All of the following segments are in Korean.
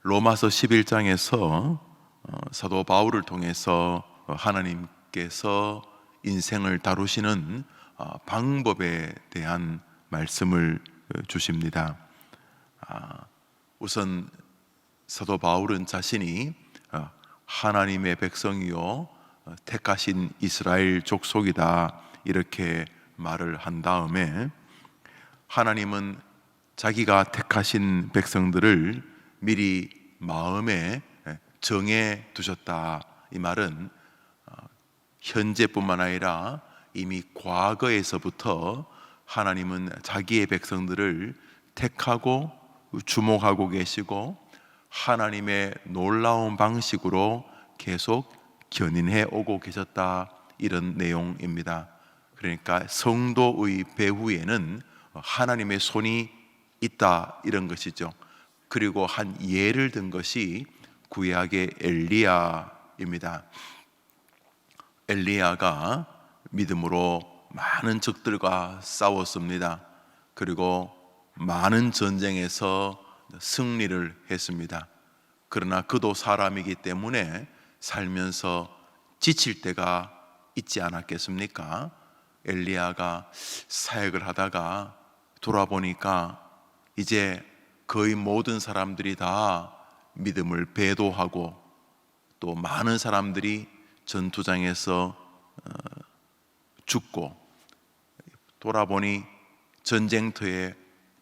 로마서 11장에서 사도 바울을 통해서 하나님께서 인생을 다루시는 방법에 대한 말씀을 주십니다. 우선 사도 바울은 자신이 하나님의 백성이요 택하신 이스라엘 족속이다 이렇게 말을 한 다음에, 하나님은 자기가 택하신 백성들을 미리 마음에 정해 두셨다. 이 말은 현재뿐만 아니라 이미 과거에서부터 하나님은 자기의 백성들을 택하고 주목하고 계시고 하나님의 놀라운 방식으로 계속 견인해 오고 계셨다, 이런 내용입니다. 그러니까 성도의 배후에는 하나님의 손이 있다, 이런 것이죠. 그리고 한 예를 든 것이 구약의 엘리야입니다. 엘리야가 믿음으로 많은 적들과 싸웠습니다. 그리고 많은 전쟁에서 승리를 했습니다. 그러나 그도 사람이기 때문에 살면서 지칠 때가 있지 않았겠습니까? 엘리야가 사역을 하다가 돌아보니까 이제 거의 모든 사람들이 다 믿음을 배도하고 또 많은 사람들이 전투장에서 죽고, 돌아보니 전쟁터에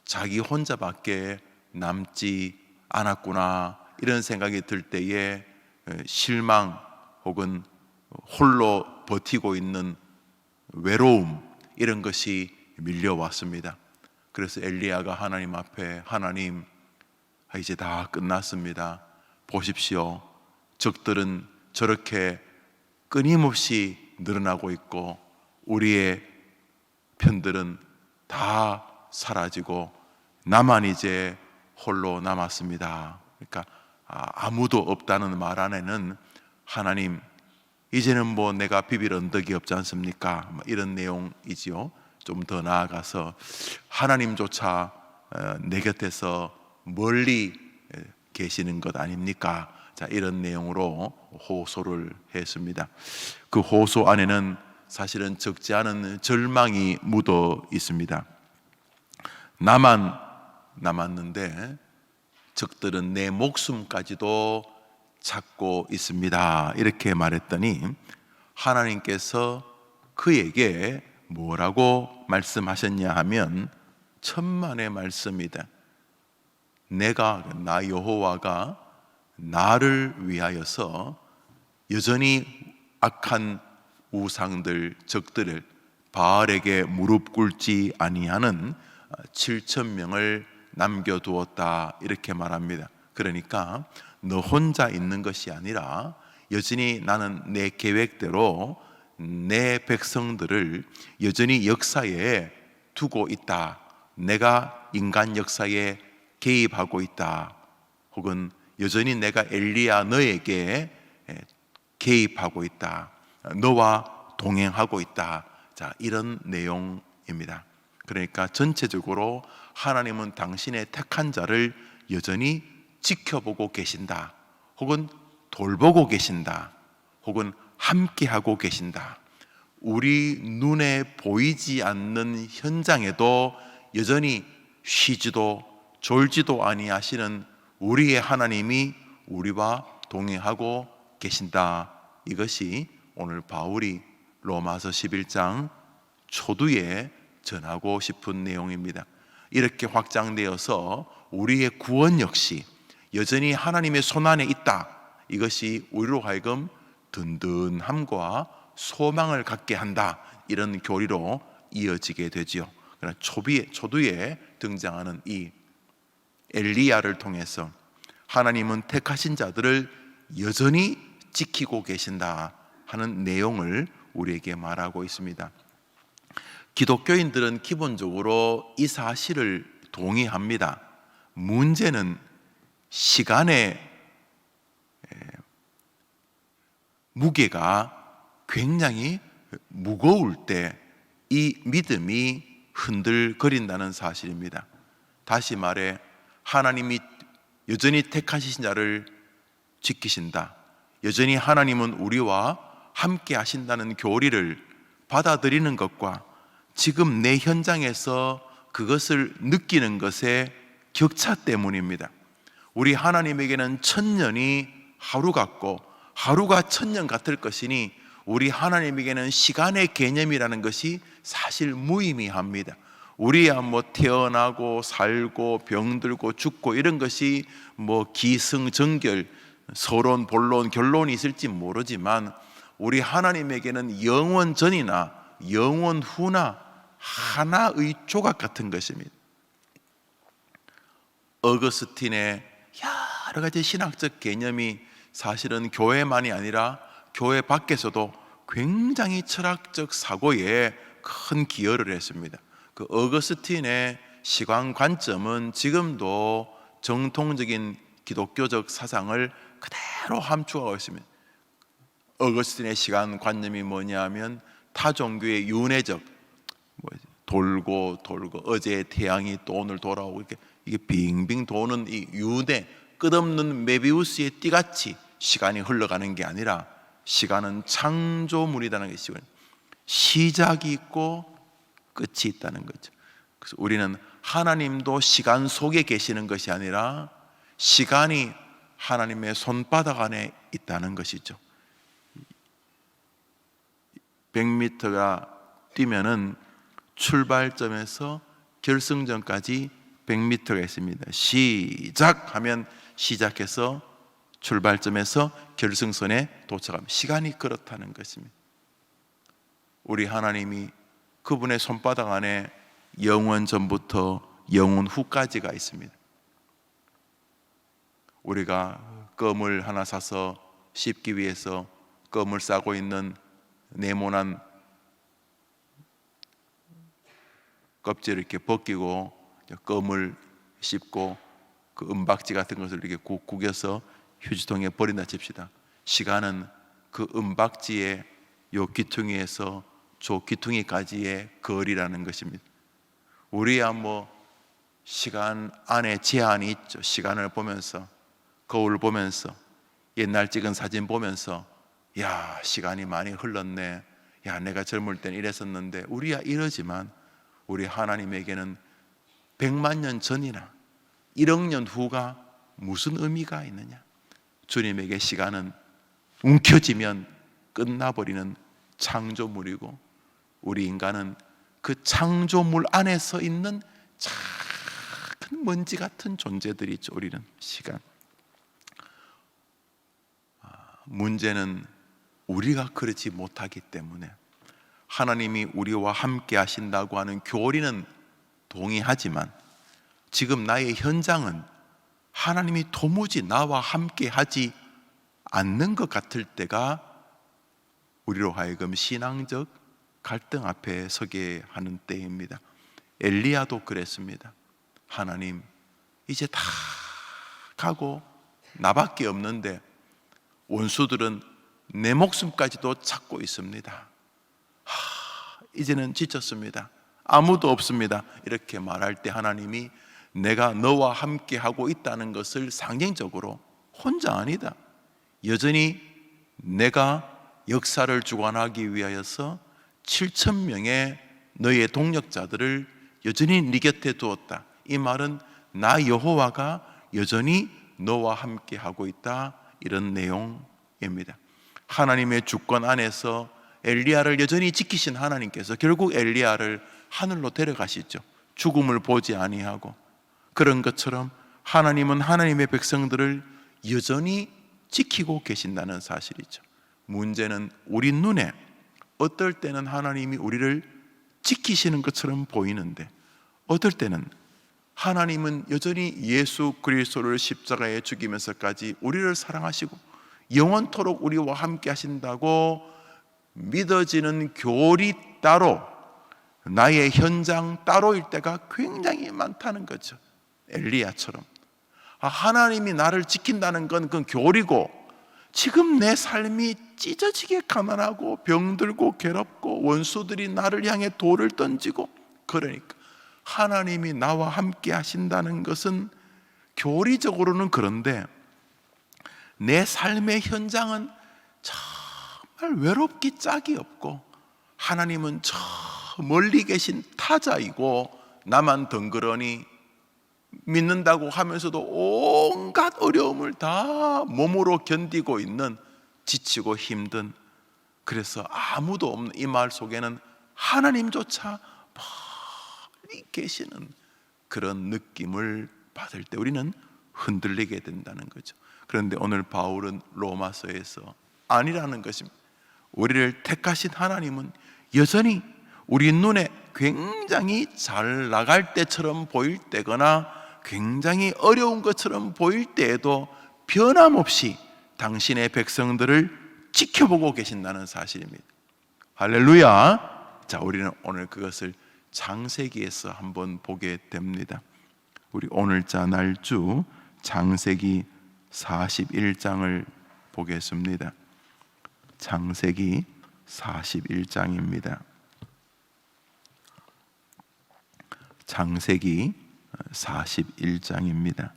자기 혼자밖에 남지 않았구나, 이런 생각이 들 때에 실망 혹은 홀로 버티고 있는 외로움, 이런 것이 밀려왔습니다. 그래서 엘리야가 하나님 앞에, 하나님, 이제 다 끝났습니다. 보십시오. 적들은 저렇게 끊임없이 늘어나고 있고 우리의 편들은 다 사라지고 나만 이제 홀로 남았습니다. 그러니까 아무도 없다는 말 안에는 하나님, 이제는 뭐 내가 비빌 언덕이 없지 않습니까? 이런 내용이지요. 좀 더 나아가서 하나님조차 내 곁에서 멀리 계시는 것 아닙니까? 자, 이런 내용으로 호소를 했습니다. 그 호소 안에는 사실은 적지 않은 절망이 묻어 있습니다. 나만 남았는데 적들은 내 목숨까지도 찾고 있습니다, 이렇게 말했더니 하나님께서 그에게 뭐라고 말씀하셨냐 하면 천만의 말씀이다. 나 여호와가 나를 위하여서 여전히 악한 우상들, 적들을 바알에게 무릎 꿇지 아니하는 7,000명을 남겨두었다, 이렇게 말합니다. 그러니까 너 혼자 있는 것이 아니라 여전히 나는 내 계획대로 내 백성들을 여전히 역사에 두고 있다. 내가 인간 역사에 개입하고 있다. 혹은 여전히 내가 엘리야 너에게 개입하고 있다. 너와 동행하고 있다. 자, 이런 내용입니다. 그러니까 전체적으로 하나님은 당신의 택한 자를 여전히 지켜보고 계신다. 혹은 돌보고 계신다. 혹은 함께하고 계신다. 우리 눈에 보이지 않는 현장에도 여전히 쉬지도 졸지도 아니하시는 우리의 하나님이 우리와 동행하고 계신다. 이것이 오늘 바울이 로마서 11장 초두에 전하고 싶은 내용입니다. 이렇게 확장되어서 우리의 구원 역시 여전히 하나님의 손안에 있다. 이것이 우리로 하여금 든든함과 소망을 갖게 한다, 이런 교리로 이어지게 되지요. 그러나 초두에 등장하는 이 엘리야를 통해서 하나님은 택하신 자들을 여전히 지키고 계신다 하는 내용을 우리에게 말하고 있습니다. 기독교인들은 기본적으로 이 사실을 동의합니다. 문제는 시간의 무게가 굉장히 무거울 때 이 믿음이 흔들거린다는 사실입니다. 다시 말해, 하나님이 여전히 택하신 자를 지키신다. 여전히 하나님은 우리와 함께 하신다는 교리를 받아들이는 것과 지금 내 현장에서 그것을 느끼는 것의 격차 때문입니다. 우리 하나님에게는 천년이 하루 같고 하루가 천년 같을 것이니 우리 하나님에게는 시간의 개념이라는 것이 사실 무의미합니다. 우리야 태어나고 살고 병들고 죽고 이런 것이 기승전결, 서론, 본론, 결론이 있을지 모르지만 우리 하나님에게는 영원 전이나 영원 후나 하나의 조각 같은 것입니다. 어거스틴의 여러 가지 신학적 개념이 사실은 교회만이 아니라 교회 밖에서도 굉장히 철학적 사고에 큰 기여를 했습니다. 그 어거스틴의 시간 관점은 지금도 정통적인 기독교적 사상을 그대로 함축하고 있습니다. 어거스틴의 시간 관념이 뭐냐면 타종교의 윤회적, 돌고 어제 태양이 또 오늘 돌아오고 이게 빙빙 도는 이 윤회, 끝없는 메비우스의 띠같이 시간이 흘러가는 게 아니라 시간은 창조물이라는 것이고 시작이 있고 끝이 있다는 거죠. 그래서 우리는 하나님도 시간 속에 계시는 것이 아니라 시간이 하나님의 손바닥 안에 있다는 것이죠. 100m가 뛰면은 출발점에서 결승점까지 100m가 있습니다. 시작하면 시작해서 출발점에서 결승선에 도착합니다. 시간이 그렇다는 것입니다. 우리 하나님이 그분의 손바닥 안에 영원 전부터 영원 후까지가 있습니다. 우리가 껌을 하나 사서 씹기 위해서 껌을 싸고 있는 네모난 껍질을 이렇게 벗기고 껌을 씹고 그 은박지 같은 것을 이렇게 구겨서 휴지통에 버린다 칩시다. 시간은 그 은박지의 요 귀퉁이에서 저 귀퉁이까지의 거리라는 것입니다. 우리야 시간 안에 제한이 있죠. 시간을 보면서, 거울 보면서, 옛날 찍은 사진 보면서 야, 시간이 많이 흘렀네. 야, 내가 젊을 땐 이랬었는데. 우리야 이러지만 우리 하나님에게는 100만 년 전이나 1억 년 후가 무슨 의미가 있느냐? 주님에게 시간은 움켜쥐면 끝나버리는 창조물이고 우리 인간은 그 창조물 안에서 있는 작은 먼지 같은 존재들이죠. 우리는 시간. 문제는 우리가 그렇지 못하기 때문에 하나님이 우리와 함께 하신다고 하는 교리는 동의하지만 지금 나의 현장은 하나님이 도무지 나와 함께 하지 않는 것 같을 때가 우리로 하여금 신앙적 갈등 앞에 서게 하는 때입니다. 엘리야도 그랬습니다. 하나님, 이제 다 가고 나밖에 없는데 원수들은 내 목숨까지도 찾고 있습니다. 이제는 지쳤습니다. 아무도 없습니다. 이렇게 말할 때 하나님이 내가 너와 함께 하고 있다는 것을 상징적으로 혼자 아니다. 여전히 내가 역사를 주관하기 위하여서 7,000명의 너의 동력자들을 여전히 네 곁에 두었다. 이 말은 나 여호와가 여전히 너와 함께 하고 있다. 이런 내용입니다. 하나님의 주권 안에서 엘리야를 여전히 지키신 하나님께서 결국 엘리야를 하늘로 데려가시죠. 죽음을 보지 아니하고. 그런 것처럼 하나님은 하나님의 백성들을 여전히 지키고 계신다는 사실이죠. 문제는 우리 눈에 어떨 때는 하나님이 우리를 지키시는 것처럼 보이는데 어떨 때는 하나님은 여전히 예수 그리스도를 십자가에 죽이면서까지 우리를 사랑하시고 영원토록 우리와 함께 하신다고 믿어지는 교리 따로 나의 현장 따로일 때가 굉장히 많다는 거죠. 엘리야처럼 하나님이 나를 지킨다는 건 그건 교리고 지금 내 삶이 찢어지게 가난하고 병들고 괴롭고 원수들이 나를 향해 돌을 던지고 그러니까 하나님이 나와 함께 하신다는 것은 교리적으로는 그런데 내 삶의 현장은 정말 외롭기 짝이 없고, 하나님은 저 멀리 계신 타자이고, 나만 덩그러니 믿는다고 하면서도 온갖 어려움을 다 몸으로 견디고 있는, 지치고 힘든, 그래서 아무도 없는 이 마을 속에는 하나님조차 멀리 계시는 그런 느낌을 받을 때 우리는 흔들리게 된다는 거죠. 그런데 오늘 바울은 로마서에서 아니라는 것입니다. 우리를 택하신 하나님은 여전히 우리 눈에 굉장히 잘 나갈 때처럼 보일 때거나 굉장히 어려운 것처럼 보일 때에도 변함없이 당신의 백성들을 지켜보고 계신다는 사실입니다. 할렐루야. 자, 우리는 오늘 그것을 창세기에서 한번 보게 됩니다. 우리 오늘자 날주 창세기 41장을 보겠습니다. 창세기 41장입니다. 창세기 41장입니다.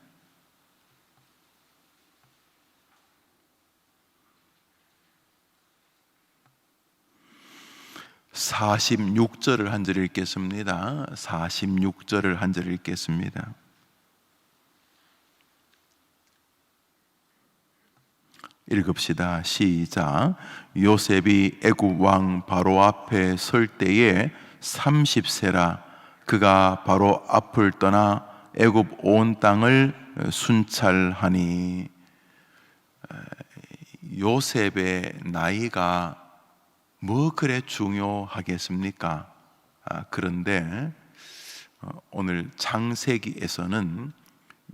46절을 한 절 읽겠습니다. 46절을 한 절 읽겠습니다. 읽읍시다. 시작. 요셉이 애굽 왕 바로 앞에 설 때에 30세라. 그가 바로 앞을 떠나 애굽 온 땅을 순찰하니. 요셉의 나이가 뭐 그래 중요하겠습니까? 그런데 오늘 창세기에서는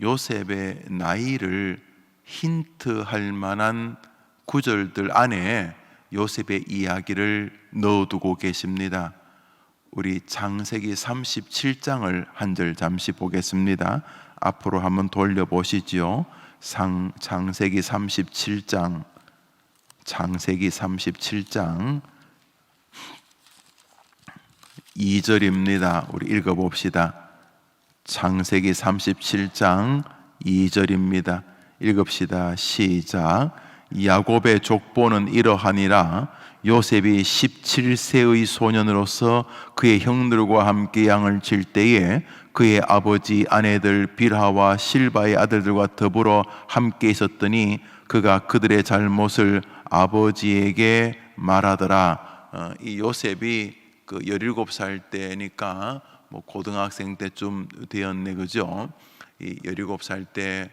요셉의 나이를 힌트할 만한 구절들 안에 요셉의 이야기를 넣어두고 계십니다. 우리 창세기 37장을 한 절 잠시 보겠습니다. 앞으로 한번 돌려보시지요. 창세기 37장, 창세기 37장 2절입니다. 우리 읽어봅시다. 창세기 37장 2절입니다. 읽읍시다. 시작. 야곱의 족보는 이러하니라. 요셉이 17세의 소년으로서 그의 형들과 함께 양을 칠 때에 그의 아버지 아내들 빌하와 실바의 아들들과 더불어 함께 있었더니 그가 그들의 잘못을 아버지에게 말하더라. 이 요셉이 그 17살 때니까 뭐 고등학생 때쯤 되었네, 그죠? 이 17살 때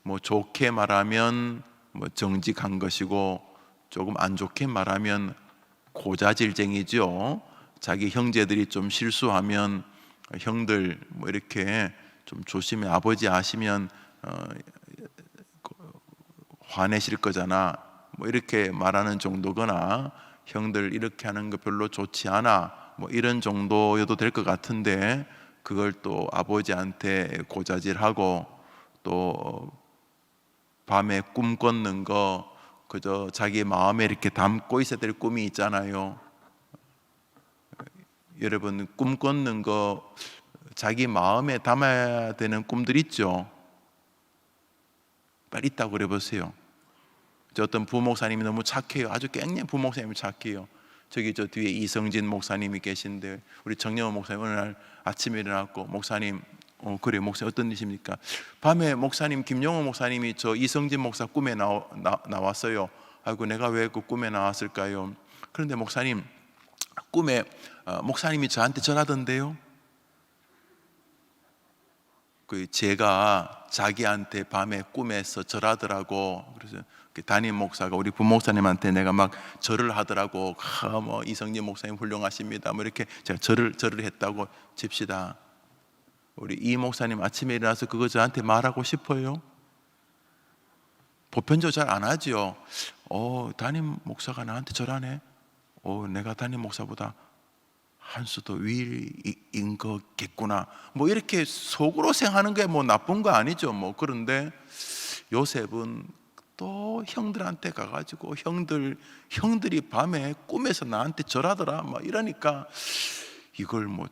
뭐 좋게 말하면 뭐 정직한 것이고, 조금 안 좋게 말하면 고자질쟁이죠. 자기 형제들이 좀 실수하면 형들 뭐 이렇게 좀 조심해, 아버지 아시면 화내실 거잖아, 뭐 이렇게 말하는 정도거나, 형들 이렇게 하는 거 별로 좋지 않아, 뭐 이런 정도여도 될 것 같은데, 그걸 또 아버지한테 고자질하고, 또 밤에 꿈 꿨는 거 그저 자기 마음에 이렇게 담고 있어야 될 꿈이 있잖아요. 여러분, 꿈 꿨는 거 자기 마음에 담아야 되는 꿈들 있죠? 빨리 있다고 그래 보세요. 저 어떤 부목사님이 너무 착해요. 아주 깽년 부목사님이 착해요. 저기 저 뒤에 이성진 목사님이 계신데, 우리 정영호 목사님 어느 날 아침에 일어났고, 목사님, 그래 목사님 어떤 일이십니까? 밤에 목사님 김영호 목사님이 저 이성진 목사 꿈에 나왔어요. 아이고, 내가 왜 그 꿈에 나왔을까요? 그런데 목사님, 꿈에 목사님이 저한테 전하던데요. 그 제가 자기한테 밤에 꿈에서 절하더라고. 그래서 담임 목사가 우리 부목사님한테 내가 막 절을 하더라고. 뭐 이성진 목사님 훌륭하십니다, 뭐 이렇게 제가 절을 했다고 칩시다. 우리 이 목사님 아침에 일어나서 그거 저한테 말하고 싶어요? 보편적으로 잘 안 하죠. 담임 목사가 나한테 절하네. 내가 담임 목사보다 한 수도 위인 거겠구나, 뭐 이렇게 속으로 생각하는 게 뭐 나쁜 거 아니죠. 뭐 그런데 요셉은 또 형들한테 가가지고 형들이 밤에 꿈에서 나한테 절하더라, 막 이러니까 이걸 뭐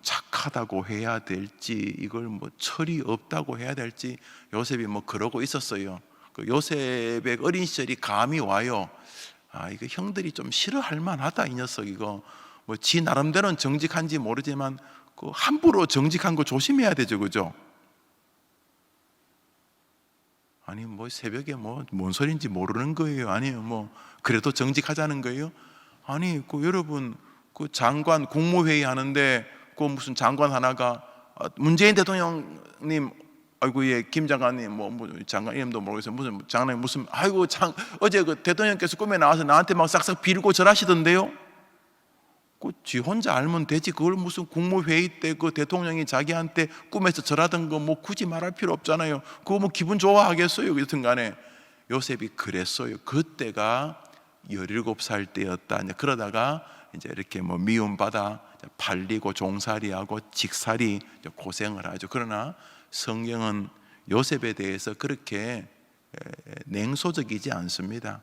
정직하다고 해야 될지, 이걸 뭐 철이 없다고 해야 될지 요셉이 뭐 그러고 있었어요. 그 요셉의 어린 시절이 감이 와요. 이거 형들이 좀 싫어할 만하다, 이 녀석. 이거 뭐 지 나름대로는 정직한지 모르지만 그 함부로 정직한 거 조심해야 되죠, 그죠? 아니 뭐 새벽에 뭐 뭔 소리인지 모르는 거예요? 아니요 뭐 그래도 정직하자는 거예요? 아니 그 여러분, 그 장관 국무회의 하는데 그 무슨 장관 하나가 문재인 대통령님, 아이고 예 김 장관님 뭐 장관 이름도 모르겠어요. 무슨 장관님 무슨 아이고 어제 그 대통령께서 꿈에 나와서 나한테 막 싹싹 빌고 절하시던데요. 그 지 혼자 알면 되지. 그걸 무슨 국무회의 때 그 대통령이 자기한테 꿈에서 절하던 거 뭐 굳이 말할 필요 없잖아요. 그거 뭐 기분 좋아하겠어요? 여튼 간에 요셉이 그랬어요. 그때가 17살 때였다. 그러다가 이제 이렇게 뭐 미움받아 팔리고 종살이하고 직살이 고생을 하죠. 그러나 성경은 요셉에 대해서 그렇게 냉소적이지 않습니다.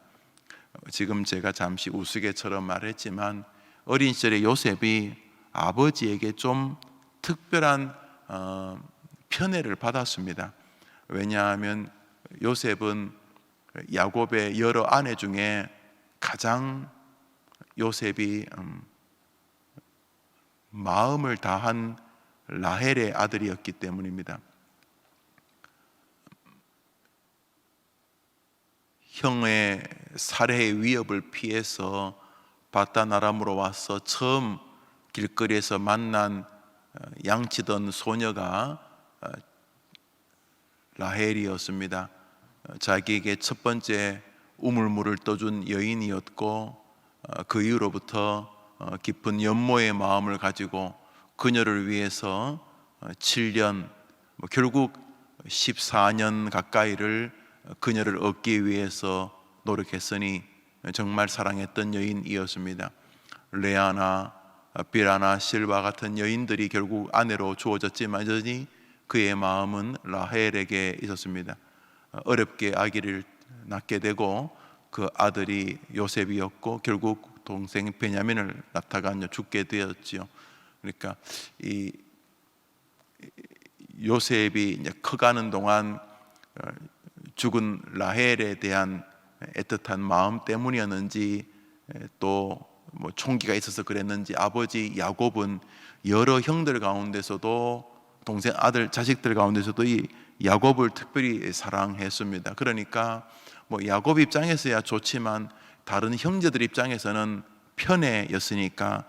지금 제가 잠시 우스개처럼 말했지만 어린 시절에 요셉이 아버지에게 좀 특별한 편애를 받았습니다. 왜냐하면 요셉은 야곱의 여러 아내 중에 가장 요셉이 마음을 다한 라헬의 아들이었기 때문입니다. 형의 살해의 위협을 피해서 바단 아람으로 와서 처음 길거리에서 만난 양치던 소녀가 라헬이었습니다. 자기에게 첫 번째 우물물을 떠준 여인이었고 그 이후로부터 깊은 연모의 마음을 가지고 그녀를 위해서 7년, 결국 14년 가까이를 그녀를 얻기 위해서 노력했으니 정말 사랑했던 여인이었습니다. 레아나 빌하나 실바 같은 여인들이 결국 아내로 주어졌지만 여전히 그의 마음은 라헬에게 있었습니다. 어렵게 아기를 낳게 되고 그 아들이 요셉이었고 결국 동생 베냐민을 낳다가 죽게 되었지요. 그러니까 이 요셉이 이제 커가는 동안 죽은 라헬에 대한 애틋한 마음 때문이었는지 또 뭐 총기가 있어서 그랬는지 아버지 야곱은 여러 형들 가운데서도 동생 아들 자식들 가운데서도 이 야곱을 특별히 사랑했습니다. 그러니까 뭐 야곱 입장에서야 좋지만 다른 형제들 입장에서는 편애였으니까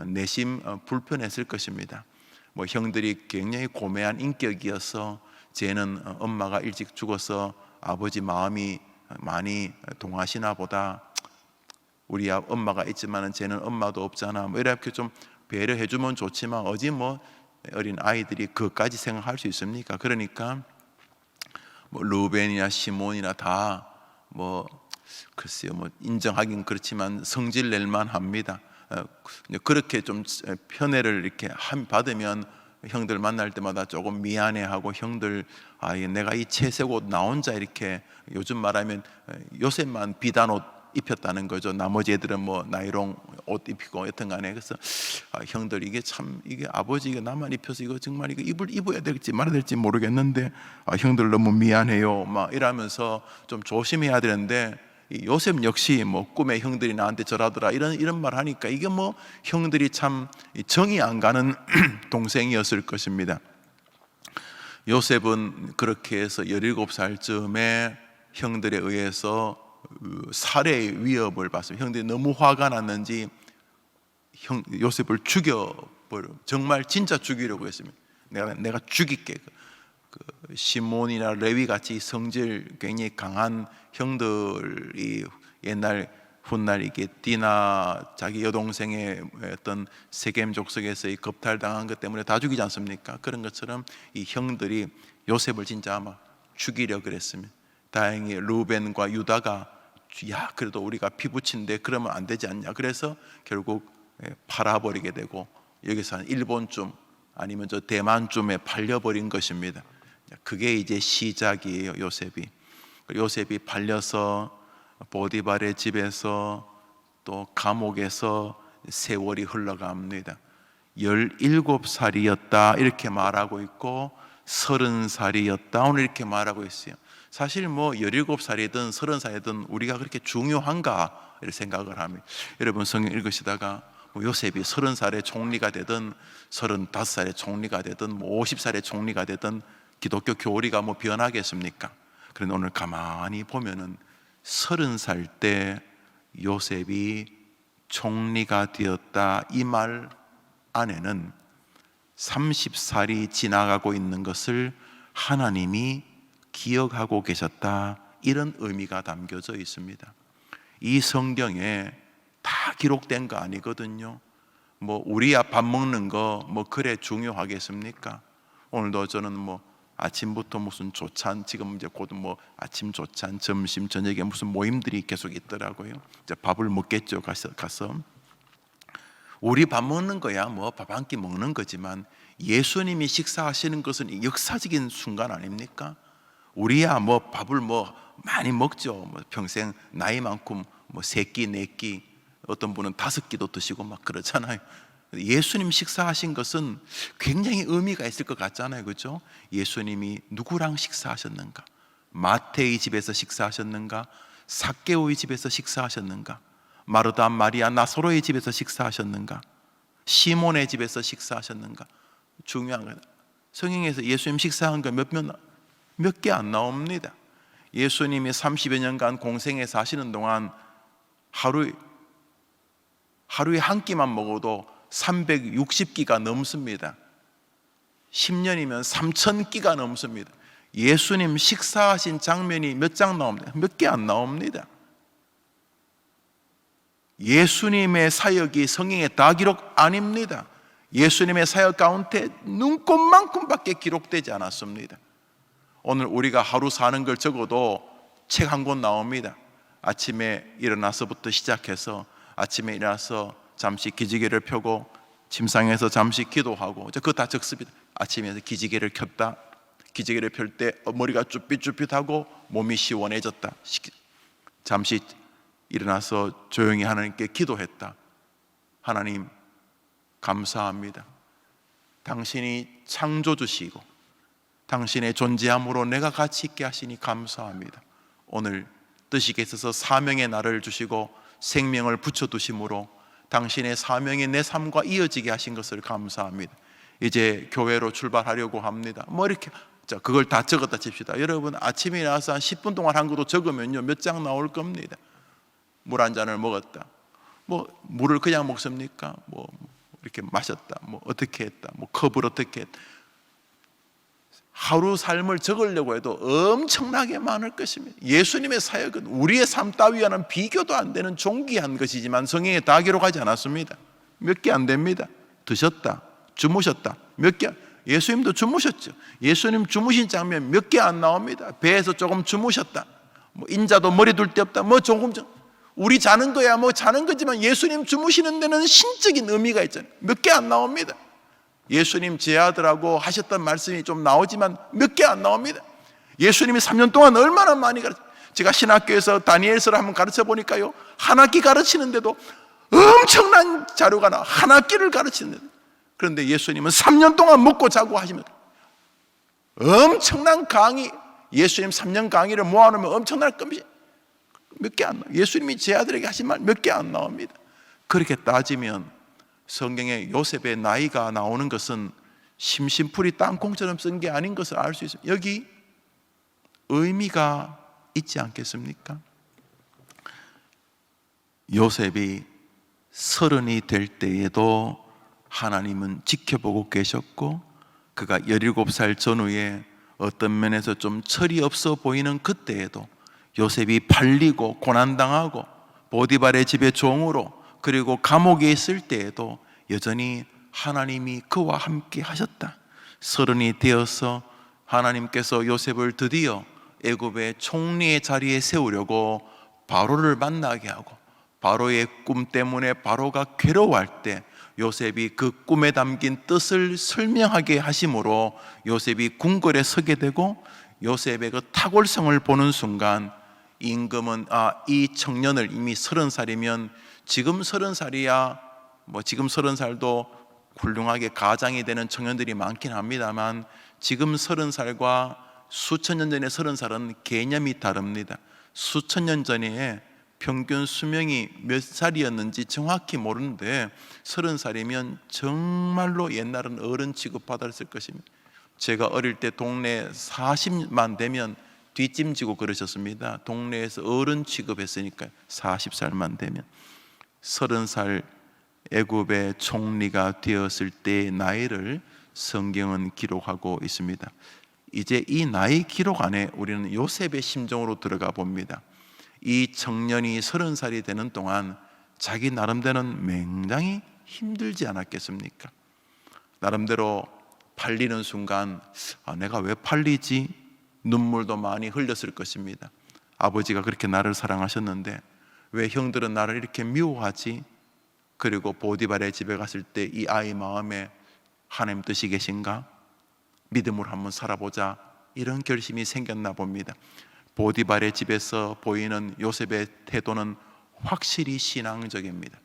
내심 불편했을 것입니다. 뭐 형들이 굉장히 고매한 인격이어서 쟤는 엄마가 일찍 죽어서 아버지 마음이 많이 동하시나 보다, 우리 엄마가 있지만은 쟤는 엄마도 없잖아, 뭐 이렇게 좀 배려해 주면 좋지만 어디 뭐 어린 아이들이 그것까지 생각할 수 있습니까? 그러니까 뭐 루벤이나 시몬이나 다 뭐 글쎄요 뭐 인정하긴 그렇지만 성질 낼만 합니다. 그렇게 좀 편애를 이렇게 받으면 형들 만날 때마다 조금 미안해하고 형들 내가 이 채색 옷 나 혼자 이렇게 요즘 말하면 요셉만 비단 옷 입혔다는 거죠. 나머지 애들은 뭐 나이롱 옷 입히고 여튼간에 그래서 형들 이게 참 이게 아버지가 나만 입혀서 이거 정말 이거 입어야 될지 말아야 될지 모르겠는데 형들 너무 미안해요 막 이러면서 좀 조심해야 되는데 요셉 역시 뭐 꿈에 형들이 나한테 절하더라 이런 말 하니까 이게 뭐 형들이 참 정이 안 가는 동생이었을 것입니다. 요셉은 그렇게 해서 17살쯤에 형들에 의해서 살해의 위협을 받습니다. 형들이 너무 화가 났는지 요셉을 죽여버려, 정말 진짜 죽이려고 했습니다. 내가 죽일게. 그 시몬이나 레위 같이 성질 굉장히 강한 형들이 옛날 훗날 이게 디나 자기 여동생의 어떤 세겜 족속에서 겁탈당한 것 때문에 다 죽이지 않습니까? 그런 것처럼 이 형들이 요셉을 진짜 아마 죽이려 그랬습니다. 다행히 루벤과 유다가 그래도 우리가 피부친데 그러면 안 되지 않냐, 그래서 결국 팔아버리게 되고 여기서 한 일본쯤 아니면 저 대만쯤에 팔려버린 것입니다. 그게 이제 시작이에요. 요셉이 팔려서 보디발의 집에서 또 감옥에서 세월이 흘러갑니다. 17살이었다 이렇게 말하고 있고 30살이었다 오늘 이렇게 말하고 있어요. 사실 뭐 17살이든 30살이든 우리가 그렇게 중요한가 이렇게 생각을 합니다. 여러분 성경 읽으시다가 뭐 요셉이 30살의 총리가 되든 35살의 총리가 되든 뭐 50살의 총리가 되든 기독교 교리가 뭐 변하겠습니까? 그런데 오늘 가만히 보면은 30살 때 요셉이 총리가 되었다 이 말 안에는 30살이 지나가고 있는 것을 하나님이 기억하고 계셨다 이런 의미가 담겨져 있습니다. 이 성경에 다 기록된 거 아니거든요. 뭐 우리야 밥 먹는 거 뭐 그래 중요하겠습니까? 오늘도 저는 뭐 아침부터 무슨 조찬, 지금 이제 곧 뭐 아침 조찬, 점심 저녁에 무슨 모임들이 계속 있더라고요. 이제 밥을 먹겠죠. 가서 우리 밥 먹는 거야 뭐 밥 한 끼 먹는 거지만 예수님이 식사하시는 것은 역사적인 순간 아닙니까? 우리야 뭐 밥을 뭐 많이 먹죠. 뭐 평생 나이만큼 뭐 3끼, 4끼, 어떤 분은 5끼도 드시고 막 그러잖아요. 예수님 식사하신 것은 굉장히 의미가 있을 것 같잖아요, 그렇죠? 예수님이 누구랑 식사하셨는가? 마태의 집에서 식사하셨는가? 삭개오의 집에서 식사하셨는가? 마르다, 마리아, 나사로의 집에서 식사하셨는가? 시몬의 집에서 식사하셨는가? 중요한 거예요. 성경에서 예수님 식사한 거 몇 개 안 나옵니다. 예수님이 30여 년간 공생에서 하시는 동안 하루에 한 끼만 먹어도 360끼가 넘습니다. 10년이면 3000끼가 넘습니다. 예수님 식사하신 장면이 몇 장 나옵니다. 몇 개 안 나옵니다. 예수님의 사역이 성경에 다 기록 아닙니다. 예수님의 사역 가운데 눈꼽만큼밖에 기록되지 않았습니다. 오늘 우리가 하루 사는 걸 적어도 책 한 권 나옵니다. 아침에 일어나서부터 시작해서 아침에 일어나서 잠시 기지개를 펴고 침상에서 잠시 기도하고 그거 다 적습니다. 아침에 기지개를 켰다. 기지개를 펼 때 머리가 쭈삣쭈삣하고 몸이 시원해졌다. 잠시 일어나서 조용히 하나님께 기도했다. 하나님 감사합니다. 당신이 창조주시고 당신의 존재함으로 내가 가치 있게 하시니 감사합니다. 오늘 뜻이 있어서 사명의 날을 주시고 생명을 붙여두심으로 당신의 사명이 내 삶과 이어지게 하신 것을 감사합니다. 이제 교회로 출발하려고 합니다. 뭐 이렇게 자 그걸 다 적었다 칩시다. 여러분 아침에 일어나서 한 10분 동안 한 것도 적으면요 몇 장 나올 겁니다. 물 한 잔을 먹었다. 뭐 물을 그냥 먹습니까? 뭐 이렇게 마셨다. 뭐 어떻게 했다. 뭐 컵을 어떻게 했다. 하루 삶을 적으려고 해도 엄청나게 많을 것입니다. 예수님의 사역은 우리의 삶 따위와는 비교도 안 되는 존귀한 것이지만 성경에 다 기록하지 않았습니다. 몇 개 안 됩니다. 드셨다, 주무셨다, 몇 개. 예수님도 주무셨죠. 예수님 주무신 장면 몇 개 안 나옵니다. 배에서 조금 주무셨다. 뭐 인자도 머리 둘 데 없다. 뭐 조금 우리 자는 거야 뭐 자는 거지만 예수님 주무시는 데는 신적인 의미가 있잖아요. 몇 개 안 나옵니다. 예수님 제 아들하고 하셨던 말씀이 좀 나오지만 몇 개 안 나옵니다. 예수님이 3년 동안 얼마나 많이 제가 신학교에서 다니엘서를 한번 가르쳐 보니까요 한 학기 가르치는데도 엄청난 자료가 나와. 한 학기를 가르치는데 그런데 예수님은 3년 동안 먹고 자고 하시면 엄청난 강의, 예수님 3년 강의를 모아놓으면 엄청날 겁니다. 몇 개 안 나와요. 예수님이 제 아들에게 하신 말 몇 개 안 나옵니다. 그렇게 따지면 성경에 요셉의 나이가 나오는 것은 심심풀이 땅콩처럼 쓴 게 아닌 것을 알 수 있습니다. 여기 의미가 있지 않겠습니까? 요셉이 30이 될 때에도 하나님은 지켜보고 계셨고 그가 17살 전후에 어떤 면에서 좀 철이 없어 보이는 그때에도 요셉이 팔리고 고난당하고 보디발의 집의 종으로 그리고 감옥에 있을 때에도 여전히 하나님이 그와 함께 하셨다. 30이 되어서 하나님께서 요셉을 드디어 애굽의 총리의 자리에 세우려고 바로를 만나게 하고 바로의 꿈 때문에 바로가 괴로워할 때 요셉이 그 꿈에 담긴 뜻을 설명하게 하심으로 요셉이 궁궐에 서게 되고 요셉의 그 탁월성을 보는 순간 임금은 이 청년을 이미 30살이면 지금 30살이야 뭐 지금 30살도 훌륭하게 가장이 되는 청년들이 많긴 합니다만 지금 30살과 수천 년 전의 30살은 개념이 다릅니다. 수천 년 전에 평균 수명이 몇 살이었는지 정확히 모르는데 30살이면 정말로 옛날은 어른 취급받았을 것입니다. 제가 어릴 때 동네 40만 되면 뒷짐지고 그러셨습니다. 동네에서 어른 취급했으니까 40살만 되면. 30살 애굽의 총리가 되었을 때의 나이를 성경은 기록하고 있습니다. 이제 이 나이 기록 안에 우리는 요셉의 심정으로 들어가 봅니다. 이 청년이 30살이 되는 동안 자기 나름대로는 굉장히 힘들지 않았겠습니까? 나름대로 팔리는 순간 내가 왜 팔리지? 눈물도 많이 흘렸을 것입니다. 아버지가 그렇게 나를 사랑하셨는데 왜 형들은 나를 이렇게 미워하지? 그리고 보디발의 집에 갔을 때 이 아이 마음에 하나님 뜻이 계신가? 믿음으로 한번 살아보자, 이런 결심이 생겼나 봅니다. 보디발의 집에서 보이는 요셉의 태도는 확실히 신앙적입니다.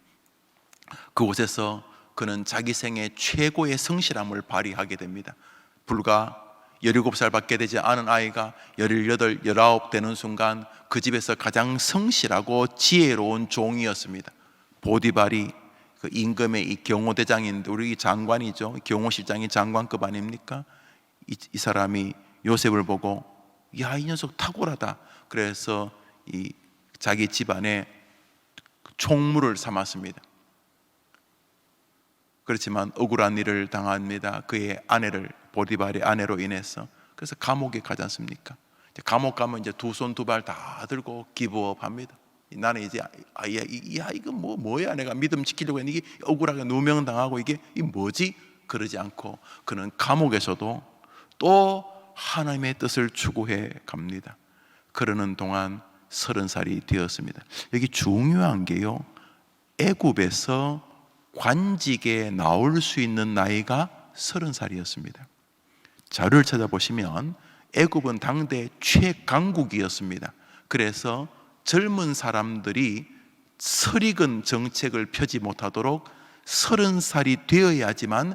그곳에서 그는 자기 생애 최고의 성실함을 발휘하게 됩니다. 불과 17살밖에 되지 않은 아이가 18, 19 되는 순간 그 집에서 가장 성실하고 지혜로운 종이었습니다. 보디발이 그 임금의 이 경호대장인데, 우리 장관이죠. 경호실장이 장관급 아닙니까? 이 사람이 요셉을 보고 야, 이 녀석 탁월하다. 그래서 이 자기 집안에 총무를 삼았습니다. 그렇지만 억울한 일을 당합니다. 그의 아내를, 보디발의 아내로 인해서. 그래서 감옥에 가지 않습니까? 감옥 가면 이제 두 손 두 발 다 들고 기부업 합니다. 나는 이제 이거 뭐야, 내가 믿음 지키려고 했는데 이게 억울하게 누명당하고 이게 뭐지? 그러지 않고 그는 감옥에서도 또 하나님의 뜻을 추구해 갑니다. 그러는 동안 30살이 되었습니다. 여기 중요한 게요, 애굽에서 관직에 나올 수 있는 나이가 30살이었습니다. 자료를 찾아보시면 애굽은 당대 최강국이었습니다. 그래서 젊은 사람들이 설익은 정책을 펴지 못하도록 30살이 되어야지만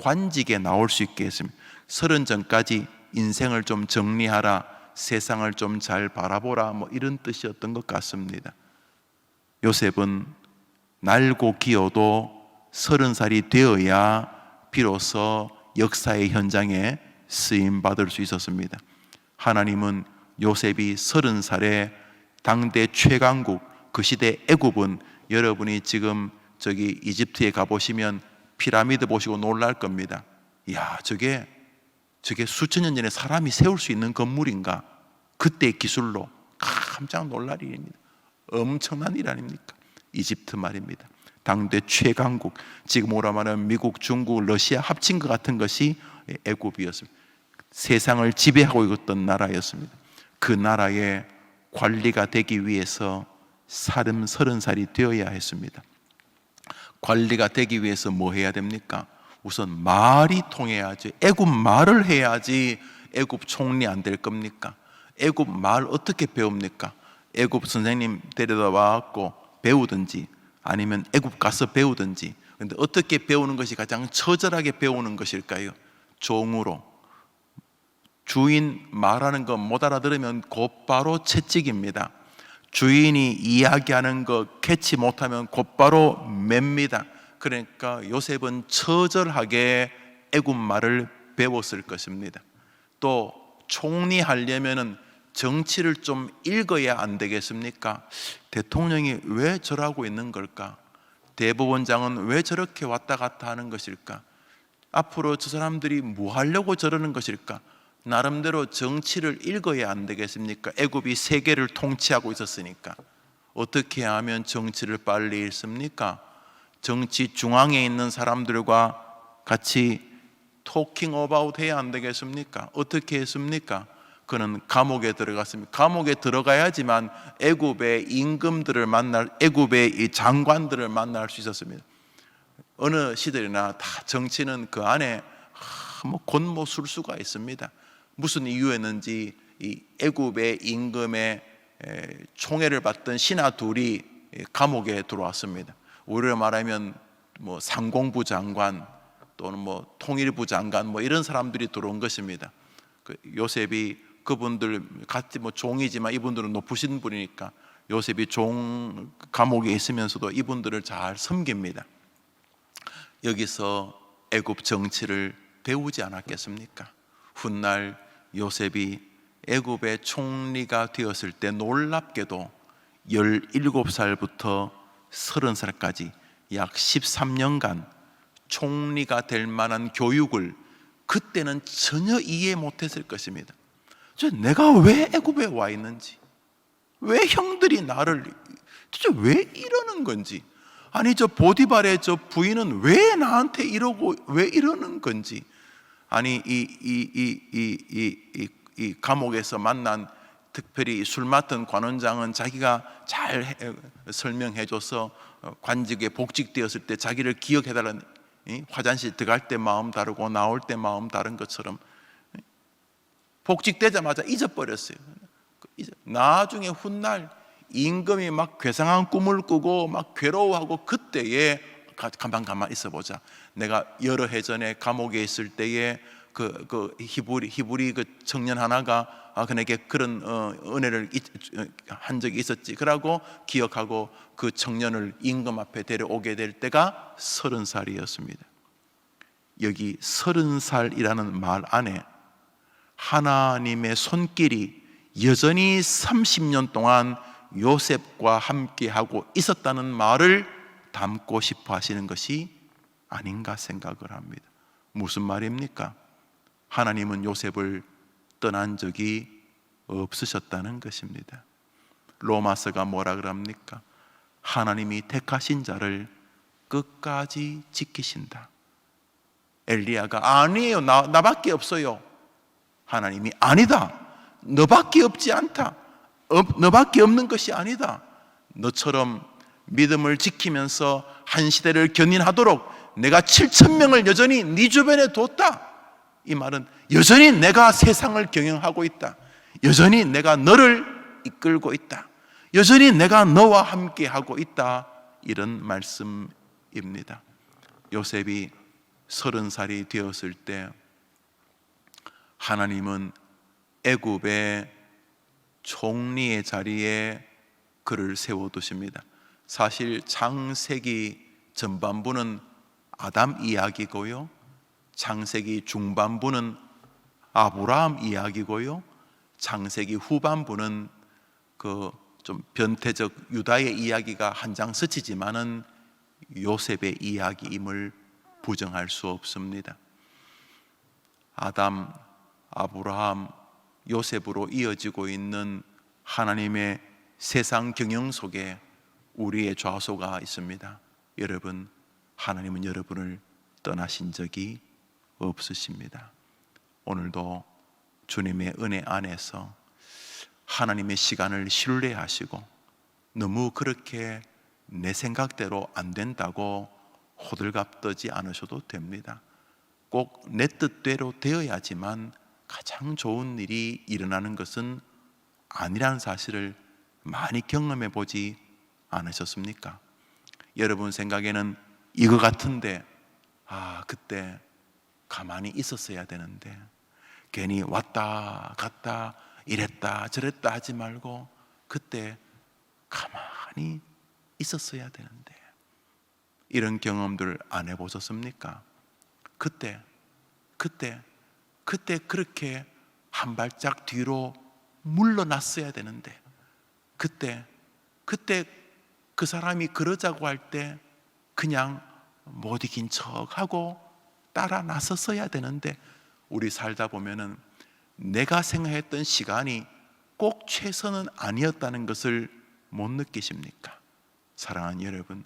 관직에 나올 수 있게 했습니다. 30 전까지 인생을 좀 정리하라, 세상을 좀 잘 바라보라, 이런 뜻이었던 것 같습니다. 요셉은 날고 기어도 30살이 되어야 비로소 역사의 현장에 쓰임받을 수 있었습니다. 하나님은 요셉이 30살에 당대 최강국, 그 시대 애굽은, 여러분이 지금 저기 이집트에 가보시면 피라미드 보시고 놀랄 겁니다. 이야, 저게 수천 년 전에 사람이 세울 수 있는 건물인가? 그때의 기술로 깜짝 놀랄 일입니다. 엄청난 일 아닙니까? 이집트 말입니다. 당대 최강국, 지금으로 말하면 미국, 중국, 러시아 합친 것 같은 것이 애굽이었습니다. 세상을 지배하고 있었던 나라였습니다. 그 나라의 관리가 되기 위해서 30살이 되어야 했습니다. 관리가 되기 위해서 뭐 해야 됩니까? 우선 말이 통해야지. 애굽 말을 해야지 애굽 총리 안 될 겁니까? 애굽 말 어떻게 배웁니까? 애굽 선생님 데려다 와갖고 배우든지 아니면 애굽 가서 배우든지. 근데 어떻게 배우는 것이 가장 처절하게 배우는 것일까요? 종으로. 주인 말하는 거 못 알아들으면 곧바로 채찍입니다. 주인이 이야기하는 거 캐치 못하면 곧바로 맵니다. 그러니까 요셉은 처절하게 애굽 말을 배웠을 것입니다. 또 총리하려면은 정치를 좀 읽어야 안 되겠습니까? 대통령이 왜 저러고 있는 걸까? 대법원장은 왜 저렇게 왔다 갔다 하는 것일까? 앞으로 저 사람들이 뭐 하려고 저러는 것일까? 나름대로 정치를 읽어야 안 되겠습니까? 애굽이 세계를 통치하고 있었으니까. 어떻게 하면 정치를 빨리 읽습니까? 정치 중앙에 있는 사람들과 같이 토킹 어바웃 해야 안 되겠습니까? 어떻게 했습니까? 그는 감옥에 들어갔습니다. 감옥에 들어가야지만 애굽의 임금들을 애굽의 이 장관들을 만날 수 있었습니다. 어느 시대나 다 정치는 그 안에 곤모술수가 있습니다. 무슨 이유였는지 이 애굽의 임금의 총애를 받던 신하 둘이 감옥에 들어왔습니다. 우리로 말하면 상공부 장관, 또는 뭐 통일부 장관 뭐 이런 사람들이 들어온 것입니다. 요셉이 그분들 같이 뭐 종이지만 이분들은 높으신 분이니까 요셉이 종 감옥에 있으면서도 이분들을 잘 섬깁니다. 여기서 애굽 정치를 배우지 않았겠습니까? 훗날 요셉이 애굽의 총리가 되었을 때 놀랍게도 17살부터 30살까지 약 13년간 총리가 될 만한 교육을 그때는 전혀 이해 못했을 것입니다. 내가 왜 애굽에 와 있는지, 왜 형들이 나를 도대체 왜 이러는 건지, 아니 저 보디발의 저 부인은 왜 나한테 이러고 왜 이러는 건지, 아니 이 감옥에서 만난 특별히 술 맡은 관원장은 자기가 잘 설명해줘서 관직에 복직되었을 때 자기를 기억해달라는, 화장실 들어갈 때 마음 다르고 나올 때 마음 다른 것처럼 복직되자마자 잊어버렸어요. 나중에 훗날 임금이 막 괴상한 꿈을 꾸고 막 괴로워하고, 그때에 가만 있어보자, 내가 여러 해 전에 감옥에 있을 때에 그 히브리 그 청년 하나가 그에게 그런 은혜를 한 적이 있었지. 그러고 기억하고 그 청년을 임금 앞에 데려오게 될 때가 30살이었습니다. 여기 30살이라는 말 안에 하나님의 손길이 여전히 30년 동안 요셉과 함께하고 있었다는 말을 담고 싶어 하시는 것이 아닌가 생각을 합니다. 무슨 말입니까? 하나님은 요셉을 떠난 적이 없으셨다는 것입니다. 로마서가 뭐라 그럽니까? 하나님이 택하신 자를 끝까지 지키신다. 엘리야가 아니에요, 나밖에 없어요. 하나님이 아니다, 너밖에 없지 않다, 너밖에 없는 것이 아니다. 너처럼 믿음을 지키면서 한 시대를 견인하도록 내가 7,000명을 여전히 네 주변에 뒀다. 이 말은 여전히 내가 세상을 경영하고 있다, 여전히 내가 너를 이끌고 있다, 여전히 내가 너와 함께 하고 있다, 이런 말씀입니다. 요셉이 30살이 되었을 때 하나님은 애굽의 총리의 자리에 그를 세워두십니다. 사실 창세기 전반부는 아담 이야기고요, 창세기 중반부는 아브라함 이야기고요, 창세기 후반부는 그 좀 변태적 유다의 이야기가 한 장 스치지만은 요셉의 이야기임을 부정할 수 없습니다. 아담, 아브라함, 요셉으로 이어지고 있는 하나님의 세상 경영 속에 우리의 좌소가 있습니다. 여러분, 하나님은 여러분을 떠나신 적이 없으십니다. 오늘도 주님의 은혜 안에서 하나님의 시간을 신뢰하시고 너무 그렇게 내 생각대로 안 된다고 호들갑 떠지 않으셔도 됩니다. 꼭 내 뜻대로 되어야지만 가장 좋은 일이 일어나는 것은 아니라는 사실을 많이 경험해 보지 않으셨습니까? 여러분 생각에는 이거 같은데, 그때 가만히 있었어야 되는데, 괜히 왔다 갔다 이랬다 저랬다 하지 말고 그때 가만히 있었어야 되는데, 이런 경험들 안 해보셨습니까? 그때 그렇게 한 발짝 뒤로 물러났어야 되는데, 그때 그 사람이 그러자고 할 때 그냥 못 이긴 척하고 따라 나섰어야 되는데, 우리 살다 보면은 내가 생각했던 시간이 꼭 최선은 아니었다는 것을 못 느끼십니까? 사랑하는 여러분,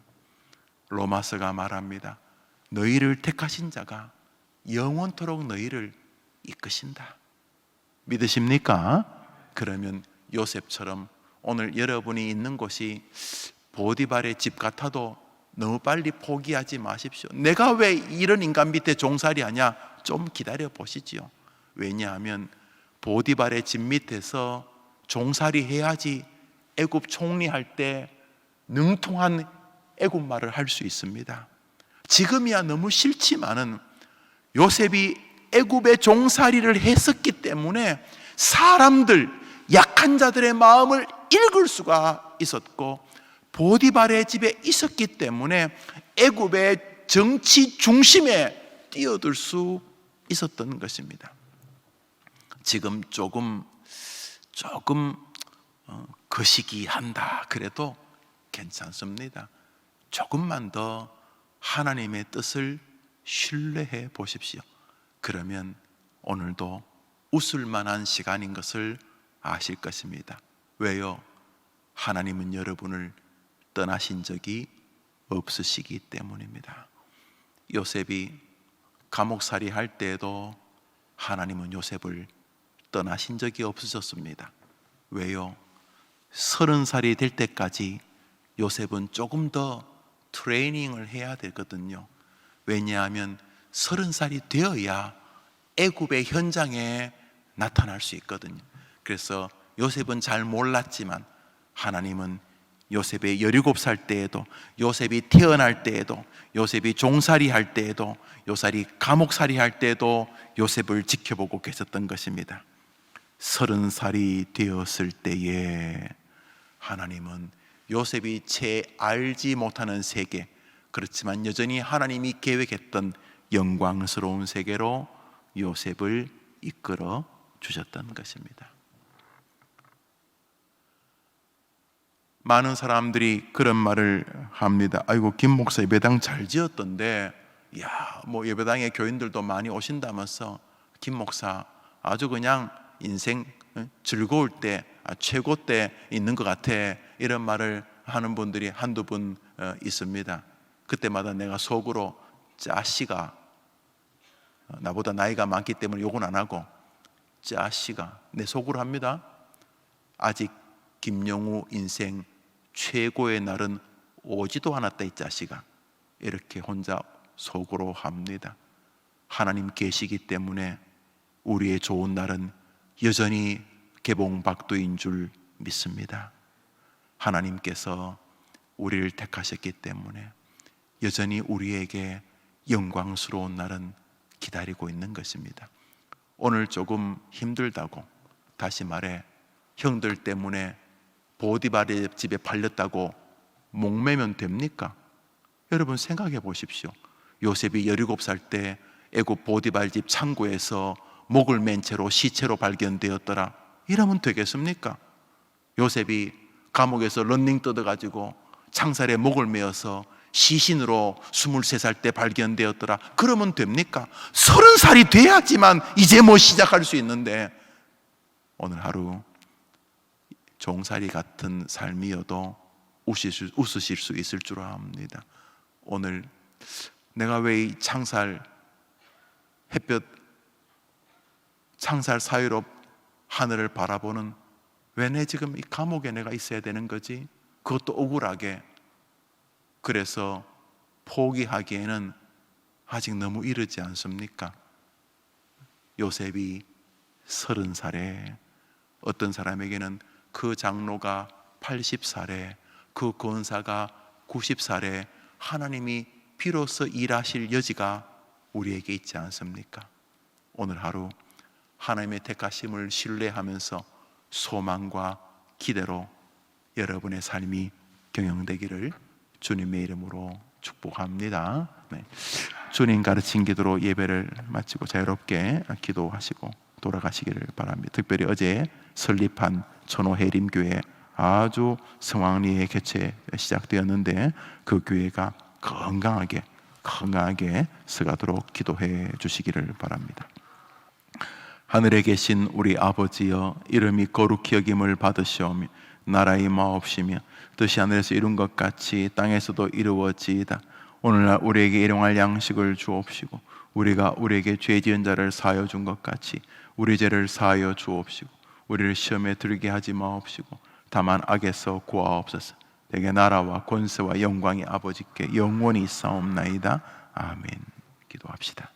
로마서가 말합니다. 너희를 택하신 자가 영원토록 너희를 이끄신다. 믿으십니까? 그러면 요셉처럼 오늘 여러분이 있는 곳이 보디발의 집 같아도 너무 빨리 포기하지 마십시오. 내가 왜 이런 인간 밑에 종살이 하냐? 좀 기다려 보시지요. 왜냐하면 보디발의 집 밑에서 종살이 해야지 애굽 총리할 때 능통한 애굽말을 할 수 있습니다. 지금이야 너무 싫지만은 요셉이 애굽의 종살이를 했었기 때문에 사람들, 약한 자들의 마음을 읽을 수가 있었고, 보디발의 집에 있었기 때문에 애굽의 정치 중심에 뛰어들 수 있었던 것입니다. 지금 조금 거시기한다 그래도 괜찮습니다. 조금만 더 하나님의 뜻을 신뢰해 보십시오. 그러면 오늘도 웃을 만한 시간인 것을 아실 것입니다. 왜요? 하나님은 여러분을 떠나신 적이 없으시기 때문입니다. 요셉이 감옥살이 할 때에도 하나님은 요셉을 떠나신 적이 없으셨습니다. 왜요? 30살이 될 때까지 요셉은 조금 더 트레이닝을 해야 되거든요. 왜냐하면 30살이 되어야 애굽의 현장에 나타날 수 있거든요. 그래서 요셉은 잘 몰랐지만 하나님은 요셉의 17살 때에도, 요셉이 태어날 때에도, 요셉이 종살이 할 때에도, 요셉이 감옥살이 할 때에도 요셉을 지켜보고 계셨던 것입니다. 30살이 되었을 때에 하나님은 요셉이 채 알지 못하는 세계, 그렇지만 여전히 하나님이 계획했던 영광스러운 세계로 요셉을 이끌어 주셨던 것입니다. 많은 사람들이 그런 말을 합니다. 아이고, 김 목사 예배당 잘 지었던데, 예배당에 교인들도 많이 오신다면서 김 목사 아주 그냥 인생 즐거울 때, 최고 때 있는 것 같아, 이런 말을 하는 분들이 한두 분 있습니다. 그때마다 내가 속으로 짜씨가, 나보다 나이가 많기 때문에 욕은 안 하고, 짜씨가 내 속으로 합니다. 아직 김영우 인생 최고의 날은 오지도 않았다, 이 자식아. 이렇게 혼자 속으로 합니다. 하나님 계시기 때문에 우리의 좋은 날은 여전히 개봉박두인 줄 믿습니다. 하나님께서 우리를 택하셨기 때문에 여전히 우리에게 영광스러운 날은 기다리고 있는 것입니다. 오늘 조금 힘들다고, 다시 말해 형들 때문에 보디발의 집에 팔렸다고 목매면 됩니까? 여러분 생각해 보십시오. 요셉이 17살 때 애굽 보디발 집 창고에서 목을 맨 채로 시체로 발견되었더라, 이러면 되겠습니까? 요셉이 감옥에서 런닝 뜯어가지고 창살에 목을 메어서 시신으로 23살 때 발견되었더라, 그러면 됩니까? 30살이 돼야지만 이제 뭐 시작할 수 있는데, 오늘 하루 종살이 같은 삶이어도 웃으실 수 있을 줄 압니다. 오늘 내가 왜 이 창살 햇볕, 창살 사이로 하늘을 바라보는, 왜 내 지금 이 감옥에 내가 있어야 되는 거지? 그것도 억울하게. 그래서 포기하기에는 아직 너무 이르지 않습니까? 요셉이 30살에, 어떤 사람에게는 그 장로가 80살에, 그 권사가 90살에 하나님이 비로소 일하실 여지가 우리에게 있지 않습니까? 오늘 하루 하나님의 택하심을 신뢰하면서 소망과 기대로 여러분의 삶이 경영되기를 주님의 이름으로 축복합니다. 주님 가르친 기도로 예배를 마치고 자유롭게 기도하시고 돌아가시기를 바랍니다. 특별히 어제 설립한 천호해림교회, 아주 성황리에 개최 시작되었는데 그 교회가 건강하게 서가도록 기도해 주시기를 바랍니다. 하늘에 계신 우리 아버지여, 이름이 거룩히 여김을 받으시오며 나라의 임하옵시며 뜻이 하늘에서 이룬 것 같이 땅에서도 이루어지이다. 오늘날 우리에게 일용할 양식을 주옵시고 우리가 우리에게 죄 지은 자를 사하여 준 것 같이 우리 죄를 사하여 주옵시고 우리를 시험에 들게 하지 마옵시고 다만 악에서 구하옵소서. 내게 나라와 권세와 영광이 아버지께 영원히 있사옵나이다. 아멘. 기도합시다.